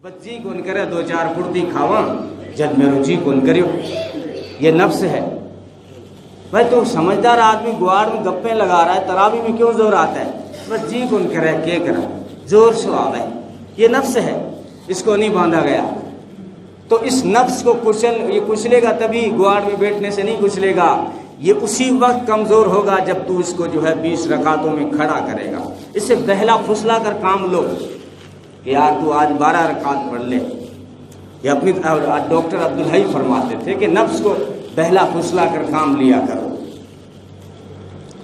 بس جی کون کرے دو چار پھرتی کھاواں جب میرے جی کون کریو، یہ نفس ہے۔ بھائی تو سمجھدار آدمی گواڑ میں گپیں لگا رہا ہے، تراوی میں کیوں زور آتا ہے؟ بس جی کون کرے کیا کرا زور سے آوے، یہ نفس ہے، اس کو نہیں باندھا گیا۔ تو اس نفس کو یہ کچلے گا، تبھی گواڑ میں بیٹھنے سے نہیں کچلے گا، یہ اسی وقت کمزور ہوگا جب تو اس کو 20 رکعتوں میں کھڑا کرے گا۔ اس سے بہلا پھسلا کر کام لو کہ یار تو آج 12 رکعت پڑھ لے۔ یہ اپنی ڈاکٹر عبدالحی فرماتے تھے کہ نفس کو بہلا پھسلا کر کام لیا کرو،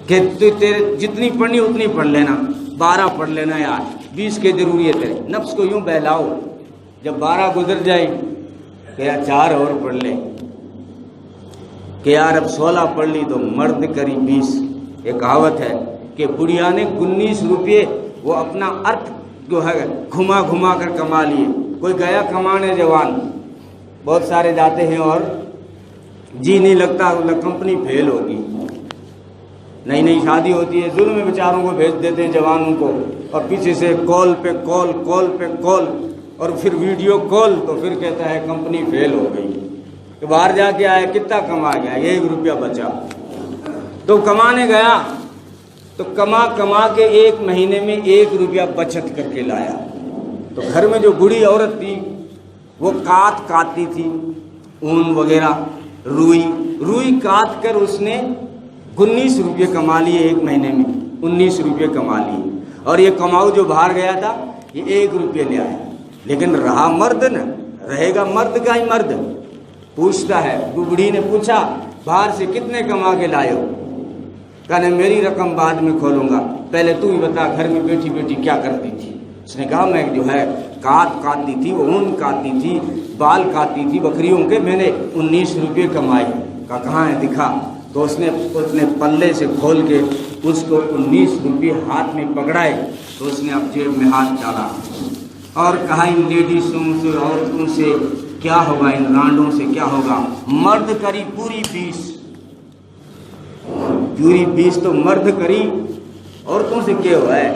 کہ تو تیرے جتنی پڑھنی اتنی پڑھ لینا، 12 پڑھ لینا یا 20 کی ضروری ہے تیرے۔ نفس کو یوں بہلاؤ، جب 12 گزر جائے کہ یار 4 اور پڑھ لے، کہ یار اب 16 پڑھ لی تو مرد کری 20۔ یہ کہاوت ہے کہ بڑھیا نے 19 روپے وہ اپنا ارتھ جو ہے گھما گھما کر کما لیے۔ کوئی گیا کمانے جوان، بہت سارے جاتے ہیں اور جی نہیں لگتا، کمپنی فیل ہوگی، نئی نئی شادی ہوتی ہے، ظلم میں بیچاروں کو بھیج دیتے ہیں جوانوں کو، اور پیچھے سے کال پہ کال، کال پہ کال، اور پھر ویڈیو کال، تو پھر کہتا ہے کمپنی فیل ہو گئی۔ کہ باہر جا کے آیا کتنا کما گیا، 1 روپیہ بچا، تو کمانے گیا تو کما کے 1 مہینے میں 1 روپیہ بچت کر کے لایا۔ تو گھر میں جو بوڑھی عورت تھی وہ کاٹتی تھی، اون وغیرہ، روئی کاٹ کر اس نے 19 روپے کما لیے، 1 مہینے میں 19 روپے کما لیے۔ اور یہ کماؤ جو باہر گیا تھا یہ 1 روپے لے آیا، لیکن رہا مرد نہ رہے گا، مرد کا ہی مرد پوچھتا ہے۔ بوڑھی نے پوچھا باہر سے کتنے کما کے لائے ہو؟ کہا میری رقم بعد میں کھولوں گا، پہلے تو ہی بتا گھر میں بیٹھی بیٹھی کیا کرتی تھی؟ اس نے کہا میں جو ہے کاٹتی تھی، اون کاٹتی تھی، بال کاٹتی تھی بکریوں کے، میں نے 19 روپے کمائے۔ کہا کہاں ہے دکھا؟ تو اس نے پلے سے کھول کے اس کو 19 روپے ہاتھ میں پکڑائے، تو اس نے اب جیب میں ہاتھ ڈالا اور کہا ان لیڈیزوں سے، عورتوں سے کیا ہوگا، ان رانڈوں سے کیا ہوگا؟ مرد کری پوری 20 تو مرد کری، عورتوں سے کیا ہوا ہے؟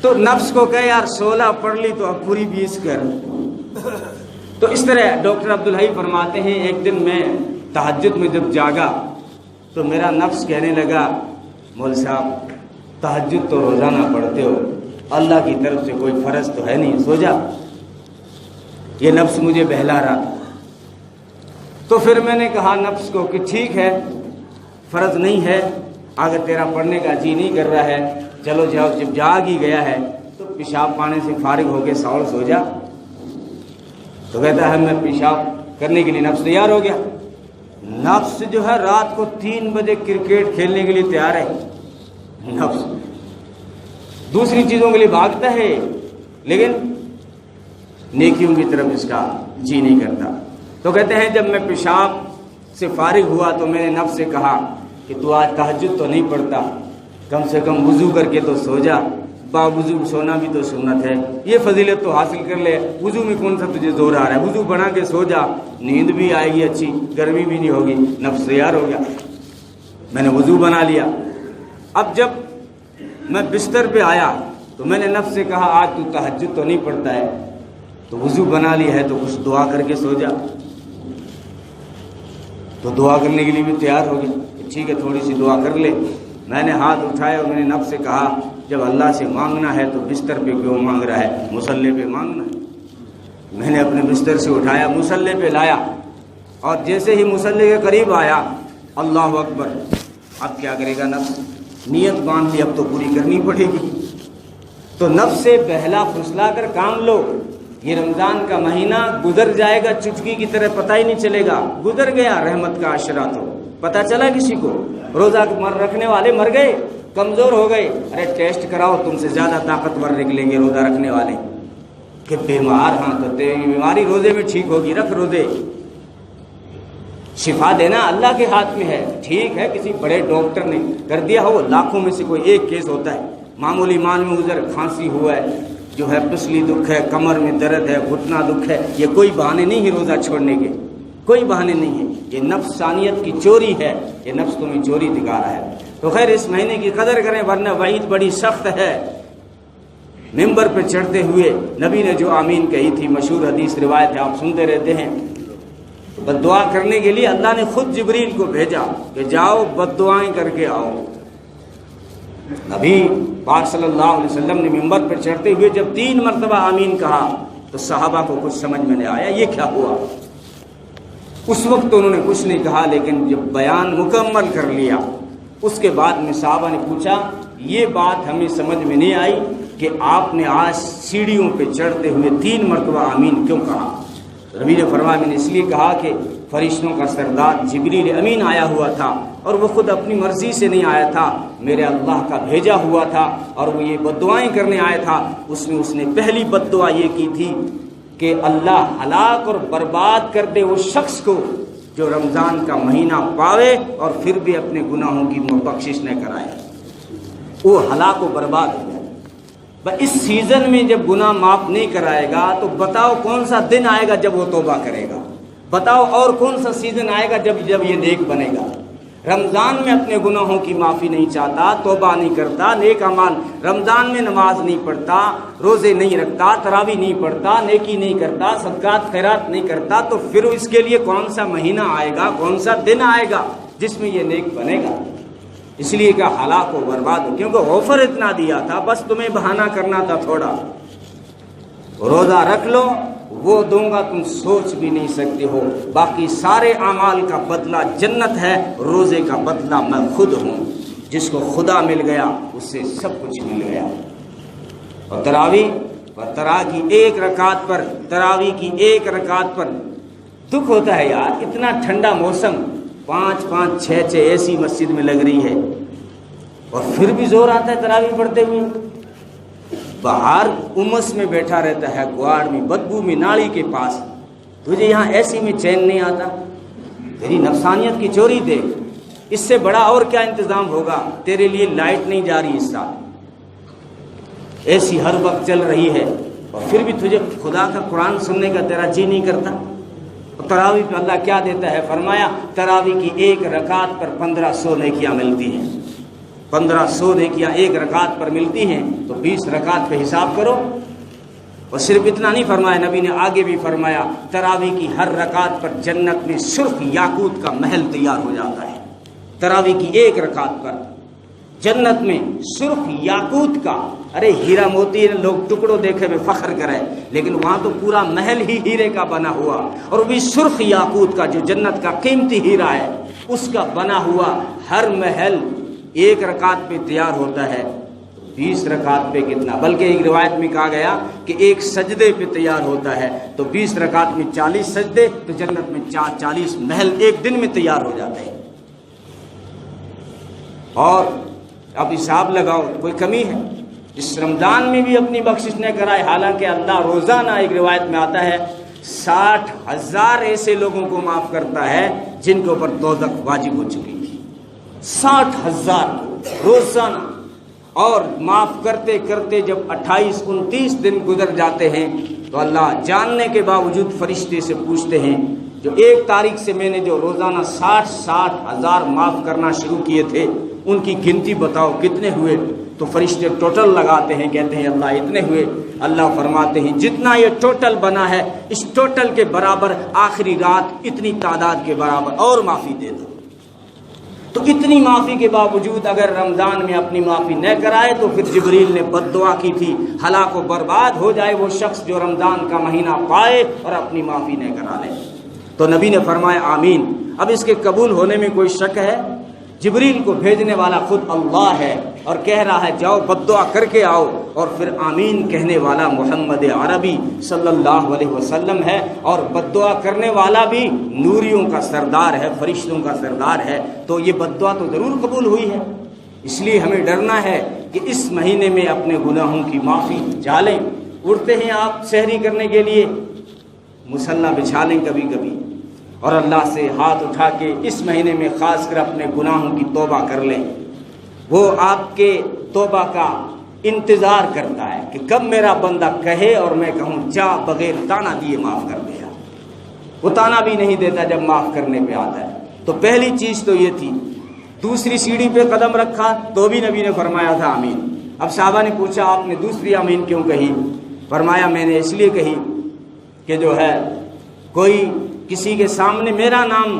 تو نفس کو کہے یار 16 پڑھ لی تو اب پوری 20 کر۔ تو اس طرح ڈاکٹر عبدالحی فرماتے ہیں ایک دن میں تہجد میں جب جاگا تو میرا نفس کہنے لگا مول صاحب تہجد تو روزانہ پڑھتے ہو، اللہ کی طرف سے کوئی فرض تو ہے نہیں، سو جا۔ یہ نفس مجھے بہلا رہا تھا۔ تو پھر میں نے کہا نفس کو کہ ٹھیک ہے فرض نہیں ہے، اگر تیرا پڑھنے کا جی نہیں کر رہا ہے چلو جاؤ، جب جاگ ہی گیا ہے تو پیشاب پانے سے فارغ ہو کے سو جا۔ تو کہتا ہے میں پیشاب کرنے کے لیے نفس تیار ہو گیا۔ نفس جو ہے رات کو 3 بجے کرکٹ کھیلنے کے لیے تیار ہے، نفس دوسری چیزوں کے لیے بھاگتا ہے، لیکن نیکیوں کی طرف اس کا جی نہیں کرتا۔ تو کہتے ہیں جب میں پیشاب سے فارغ ہوا تو میں نے نفس سے کہا کہ تو آج تہجد تو نہیں پڑھتا، کم سے کم وضو کر کے تو سو جا، باوضو سونا بھی تو سنت ہے، یہ فضیلت تو حاصل کر لے، وضو میں کون سا تجھے زور آ رہا ہے، وضو بنا کے سو جا، نیند بھی آئے گی اچھی، گرمی بھی نہیں ہوگی۔ نفس تیار ہو گیا، میں نے وضو بنا لیا۔ اب جب میں بستر پہ آیا تو میں نے نفس سے کہا آج تو تہجد تو نہیں پڑھتا ہے، تو وضو بنا لی ہے تو کچھ دعا کر کے سو جا۔ تو دعا کرنے کے لیے بھی تیار ہو گیا، ٹھیک ہے تھوڑی سی دعا کر لے۔ میں نے ہاتھ اٹھایا اور میں نے نفس سے کہا جب اللہ سے مانگنا ہے تو بستر پہ کیوں مانگ رہا ہے، مصلی پہ مانگنا ہے۔ میں نے اپنے بستر سے اٹھایا، مصلی پہ لایا، اور جیسے ہی مصلی کے قریب آیا اللہ اکبر، اب کیا کرے گا نفس؟ نیت باندھ لی، اب تو پوری کرنی پڑے گی۔ تو نفس سے بہلا پھسلا کر کام لو۔ یہ رمضان کا مہینہ گزر جائے گا چٹکی کی طرح، پتہ ہی نہیں چلے گا، گزر گیا رحمت کا عشرہ، تو پتہ چلا کسی کو؟ روزہ رکھنے والے مر گئے، کمزور ہو گئے، ارے ٹیسٹ کراؤ تم سے زیادہ طاقتور نکلیں گے روزہ رکھنے والے۔ کہ بیمار، ہاں تو تیری بیماری روزے میں ٹھیک ہوگی، رکھ روزے۔ شفا دینا اللہ کے ہاتھ میں ہے، ٹھیک ہے کسی بڑے ڈاکٹر نے کر دیا ہو، لاکھوں میں سے کوئی ایک کیس ہوتا ہے، معمولی مان میں ادھر کھانسی ہوا ہے، جو ہے پسلی دکھ ہے، کمر میں درد ہے، گھٹنا دکھ ہے، یہ کوئی بہانے نہیں ہے روزہ چھوڑنے کے، کوئی بہانے نہیں ہے، یہ نفسانیت کی چوری ہے، یہ نفس تمہیں چوری دکھا رہا ہے۔ تو خیر اس مہینے کی قدر کریں ورنہ وعید بڑی سخت ہے۔ منبر پہ چڑھتے ہوئے نبی نے جو آمین کہی تھی، مشہور حدیث روایت ہے، آپ سنتے رہتے ہیں، بد دعا کرنے کے لیے اللہ نے خود جبریل کو بھیجا کہ جاؤ بد دعائیں کر کے آؤ۔ نبی پاک صلی اللہ علیہ وسلم نے منبر پر چڑھتے ہوئے جب 3 مرتبہ آمین کہا تو صحابہ کو کچھ سمجھ میں نہیں آیا یہ کیا ہوا۔ اس وقت انہوں نے کچھ نہیں کہا، لیکن جب بیان مکمل کر لیا اس کے بعد میں صحابہ نے پوچھا یہ بات ہمیں سمجھ میں نہیں آئی کہ آپ نے آج سیڑھیوں پہ چڑھتے ہوئے 3 مرتبہ آمین کیوں کہا؟ نبی نے فرمایا میں نے اس لیے کہا کہ فرشتوں کا سردار جبریل امین آیا ہوا تھا، اور وہ خود اپنی مرضی سے نہیں آیا تھا، میرے اللہ کا بھیجا ہوا تھا، اور وہ یہ بد دعائیں کرنے آیا تھا۔ اس نے پہلی بد دعا یہ کی تھی کہ اللہ ہلاک اور برباد کر دے اس شخص کو جو رمضان کا مہینہ پاوے اور پھر بھی اپنے گناہوں کی بخشش نہ کرائے، وہ ہلاک و برباد ہو جائے۔ اس سیزن میں جب گناہ معاف نہیں کرائے گا تو بتاؤ کون سا دن آئے گا جب وہ توبہ کرے گا؟ بتاؤ اور کون سا سیزن آئے گا جب یہ نیک بنے گا؟ رمضان میں اپنے گناہوں کی معافی نہیں چاہتا، توبہ نہیں کرتا، نیک اعمال، رمضان میں نماز نہیں پڑھتا، روزے نہیں رکھتا، تراویح نہیں پڑھتا، نیکی نہیں کرتا، صدقات خیرات نہیں کرتا، تو پھر اس کے لیے کون سا مہینہ آئے گا، کون سا دن آئے گا جس میں یہ نیک بنے گا؟ اس لیے کہ ہلاک و برباد ہو، کیونکہ آفر اتنا دیا تھا، بس تمہیں بہانہ کرنا تھا تھوڑا، روزہ رکھ لو وہ دوں گا تم سوچ بھی نہیں سکتے ہو، باقی سارے اعمال کا بدلہ جنت ہے، روزے کا بدلہ میں خود ہوں۔ جس کو خدا مل گیا اس سے سب کچھ مل گیا۔ اور تراویح کی ایک رکعت پر دکھ ہوتا ہے یار، اتنا ٹھنڈا موسم، 5 6 اے سی مسجد میں لگ رہی ہے اور پھر بھی زور آتا ہے تراویح پڑھتے ہوئے۔ باہر امس میں بیٹھا رہتا ہے، گواڑ میں، بدبو میں، نالی کے پاس، تجھے یہاں ایسی میں چین نہیں آتا؟ تیری نفسانیت کی چوری دیکھ، اس سے بڑا اور کیا انتظام ہوگا؟ تیرے لیے لائٹ نہیں جا رہی اس سال، ایسی ہر وقت چل رہی ہے، اور پھر بھی تجھے خدا کا قرآن سننے کا تیرا جی نہیں کرتا؟ تراویح پہ اللہ کیا دیتا ہے؟ فرمایا تراویح کی ایک رکعت پر 1500 نیکیاں ملتی ہیں، 1500 نیکیاں ایک رکعت پر ملتی ہیں، تو 20 رکعت پہ حساب کرو۔ اور صرف اتنا نہیں فرمایا، نبی نے آگے بھی فرمایا تراویح کی ہر رکعت پر جنت میں سرخ یاقوت کا محل تیار ہو جاتا ہے۔ تراویح کی ایک رکعت پر جنت میں سرخ یاقوت کا، ارے ہیرا موتی لوگ ٹکڑوں دیکھے میں فخر کرے، لیکن وہاں تو پورا محل ہی ہیرے کا بنا ہوا، اور بھی سرخ یاقوت کا جو جنت کا قیمتی ہیرا ہے اس کا بنا ہوا ہر محل ایک رکعت پہ تیار ہوتا ہے۔ 20 رکعت پہ کتنا؟ بلکہ ایک روایت میں کہا گیا کہ ایک سجدے پہ تیار ہوتا ہے، تو 20 رکعت میں 40 سجدے، تو جنت میں 40 محل ایک دن میں تیار ہو جاتے ہیں۔ اور اب حساب لگاؤ، کوئی کمی ہے؟ اس رمضان میں بھی اپنی بخشش نہ کرائے، حالانکہ اللہ روزانہ، ایک روایت میں آتا ہے 60,000 ایسے لوگوں کو معاف کرتا ہے جن کے اوپر دوزخ واجب ہو چکی تھی، 60,000 روزانہ۔ اور معاف کرتے کرتے جب 28-29 دن گزر جاتے ہیں تو اللہ جاننے کے باوجود فرشتے سے پوچھتے ہیں جو 1 تاریخ سے میں نے جو روزانہ 60,000 معاف کرنا شروع کیے تھے ان کی گنتی بتاؤ کتنے ہوئے؟ تو فرشتے ٹوٹل لگاتے ہیں، کہتے ہیں اللہ اتنے ہوئے۔ اللہ فرماتے ہیں جتنا یہ ٹوٹل بنا ہے اس ٹوٹل کے برابر آخری رات اتنی تعداد کے برابر اور معافی دے دو۔ تو اتنی معافی کے باوجود اگر رمضان میں اپنی معافی نہ کرائے تو پھر جبریل نے بد دعا کی تھی ہلاک و برباد ہو جائے وہ شخص جو رمضان کا مہینہ پائے اور اپنی معافی نہ کرا لے۔ تو نبی نے فرمایا آمین۔ اب اس کے قبول ہونے میں کوئی شک ہے؟ جبریل کو بھیجنے والا خود اللہ ہے اور کہہ رہا ہے جاؤ بد دعا کر کے آؤ، اور پھر آمین کہنے والا محمد عربی صلی اللہ علیہ وسلم ہے، اور بد دعا کرنے والا بھی نوریوں کا سردار ہے، فرشتوں کا سردار ہے، تو یہ بد دعا تو ضرور قبول ہوئی ہے۔ اس لیے ہمیں ڈرنا ہے کہ اس مہینے میں اپنے گناہوں کی معافی چاہیں۔ اٹھتے ہیں آپ سحری کرنے کے لیے، مصلی بچھا لیں کبھی کبھی، اور اللہ سے ہاتھ اٹھا کے اس مہینے میں خاص کر اپنے گناہوں کی توبہ کر لیں۔ وہ آپ کے توبہ کا انتظار کرتا ہے کہ کب میرا بندہ کہے اور میں کہوں جا بغیر تانا دیے معاف کر دیا۔ وہ تانا بھی نہیں دیتا جب معاف کرنے پہ آتا ہے۔ تو پہلی چیز تو یہ تھی۔ دوسری سیڑھی پہ قدم رکھا تو بھی نبی نے فرمایا تھا آمین۔ اب صحابہ نے پوچھا آپ نے دوسری آمین کیوں کہی؟ فرمایا میں نے اس لیے کہی کہ جو ہے کوئی کسی کے سامنے میرا نام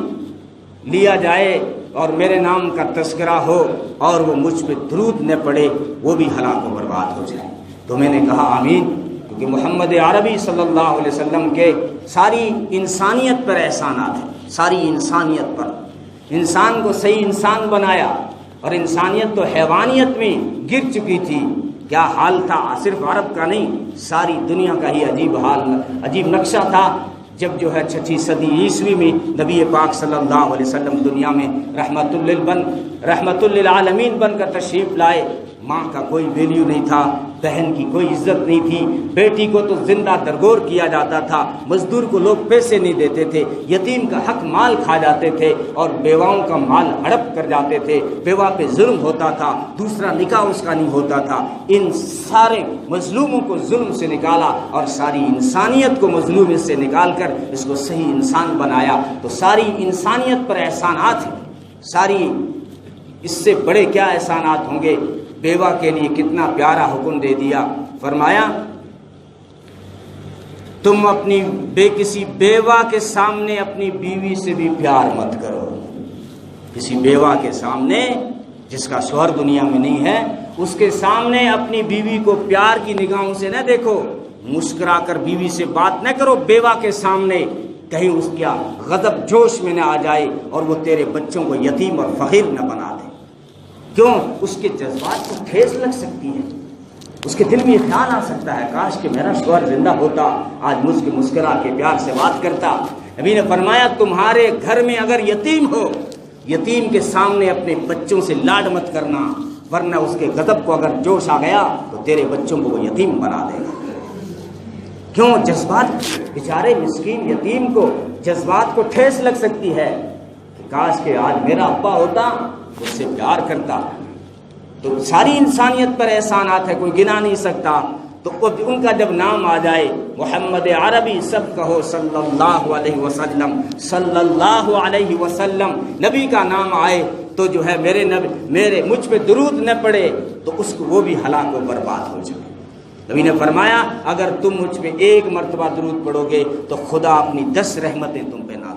لیا جائے اور میرے نام کا تذکرہ ہو اور وہ مجھ پہ درود نہ پڑے، وہ بھی ہلاک و برباد ہو جائے۔ تو میں نے کہا آمین، کیونکہ محمد عربی صلی اللہ علیہ وسلم کے ساری انسانیت پر احسانات ہیں، ساری انسانیت پر، انسان کو صحیح انسان بنایا، اور انسانیت تو حیوانیت میں گر چکی تھی۔ کیا حال تھا، صرف عرب کا نہیں، ساری دنیا کا ہی عجیب حال، عجیب نقشہ تھا جب جو ہے 6 صدی عیسوی میں نبی پاک صلی اللہ علیہ وسلم دنیا میں رحمت للعالمین بن کر تشریف لائے۔ ماں کا کوئی ویلیو نہیں تھا، بہن کی کوئی عزت نہیں تھی، بیٹی کو تو زندہ درگور کیا جاتا تھا، مزدور کو لوگ پیسے نہیں دیتے تھے، یتیم کا حق مال کھا جاتے تھے اور بیواؤں کا مال ہڑپ کر جاتے تھے، بیوہ پہ ظلم ہوتا تھا، دوسرا نکاح اس کا نہیں ہوتا تھا۔ ان سارے مظلوموں کو ظلم سے نکالا اور ساری انسانیت کو مظلوم سے نکال کر اس کو صحیح انسان بنایا۔ تو ساری انسانیت پر احسانات ہیں، ساری، اس سے بڑے کیا احسانات ہوں گے؟ بیوہ کے لیے کتنا پیارا حکم دے دیا، فرمایا تم اپنی کسی بیوہ کے سامنے اپنی بیوی سے بھی پیار مت کرو۔ کسی بیوہ کے سامنے، جس کا شوہر دنیا میں نہیں ہے، اس کے سامنے اپنی بیوی کو پیار کی نگاہوں سے نہ دیکھو، مسکرا کر بیوی سے بات نہ کرو بیوہ کے سامنے، کہیں اس کا غضب جوش میں نہ آ جائے اور وہ تیرے بچوں کو یتیم اور فقیر نہ بنا دے۔ کیوں؟ اس کے جذبات کو ٹھیس لگ سکتی ہے، اس کے دل میں یہ خیال آ سکتا ہے کاش کہ میرا شوہر زندہ ہوتا، آج مجھ کے مسکرا کے پیار سے بات کرتا۔ نبی نے فرمایا تمہارے گھر میں اگر یتیم ہو، یتیم کے سامنے اپنے بچوں سے لاڈ مت کرنا، ورنہ اس کے غضب کو اگر جوش آ گیا تو تیرے بچوں کو وہ یتیم بنا دے گا۔ کیوں؟ جذبات، بیچارے مسکین یتیم کو جذبات کو ٹھیس لگ سکتی ہے کہ کاش کہ آج میرا ابا ہوتا، اس سے پیار کرتا۔ تو ساری انسانیت پر احسانات ہے، کوئی گنا نہیں سکتا۔ تو ان کا جب نام آ جائے، محمد عربی، سب کہو صلی اللہ علیہ وسلم، صلی اللہ علیہ وسلم، نبی کا نام آئے تو جو ہے میرے مجھ پہ درود نہ پڑے تو اس کو وہ بھی ہلاک و برباد ہو جائے۔ نبی نے فرمایا اگر تم مجھ پہ ایک مرتبہ درود پڑھو گے تو خدا اپنی 10 رحمتیں تم پہ نازل